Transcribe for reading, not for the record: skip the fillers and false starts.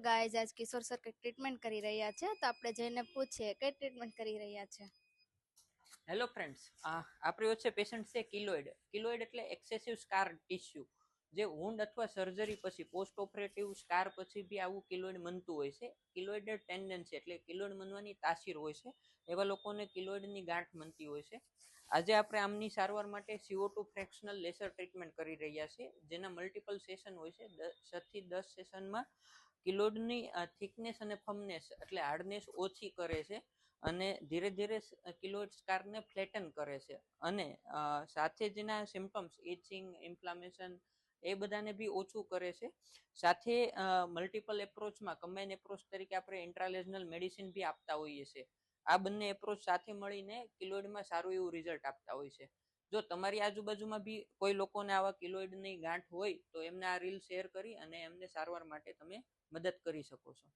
Guys આજ કિશોર sir કઈ treatment કરી રહ્યા છે, તો આપણે જઈને પૂછીએ કઈ ટ્રીટમેન્ટ કરી રહ્યા છે. હેલો ફ્રેન્ડ્સ, આપણી વચ્ચે પેશન્ટ છે કિલોઇડ. કિલોઇડ એટલે એક્સેસિવ સ્કાર ટિશ્યુ, જે વુન્ડ અથવા સર્જરી પછી પોસ્ટ ઓપરેટિવ સ્કાર પછી બી આવું કિલોઇડ બનતું હોય છે. કિલોઇડ ટેન્ડન્સી એટલે કિલોઇડ બનવાની તાસીર હોય છે. એવા લોકોને કિલોઇડની ગાંઠ બનતી હોય છે. આજે આપણે આમની સારવાર માટે CO2 ફ્રેક્શનલ લેસર ટ્રીટમેન્ટ કરી રહ્યા છીએ, જેના મલ્ટિપલ સેશન હોય છે. 7 થી 10 સેશનમાં કિલોઇડની થિકનેસ અને ફર્મનેસ એટલે હાર્ડનેસ ઓછી કરે છે અને ધીરે ધીરે કિલોઇડ સ્કારને ફ્લેટન કરે છે. અને સાથે જેના સિમ્પટમ્સ ઇચિંગ, ઇન્ફ્લામેશન એ બધાને બી ઓછું કરે છે. સાથે મલ્ટિપલ એપ્રોચમાં કમ્બાઇન એપ્રોચ તરીકે આપણે ઇન્ટ્રાલેજનલ મેડિસિન બી આપતા હોઈએ છીએ. આ બંને એપ્રોચ સાથે મળીને કિલોઇડમાં સારું એવું રિઝલ્ટ આપતા હોય છે. જો તમારી આજુબાજુમાં બી કોઈ લોકોને આવા કિલોઇડની ગાંઠ હોય તો એમને આ રીલ શેર કરી અને એમને સારવાર માટે તમે મદદ કરી શકો છો.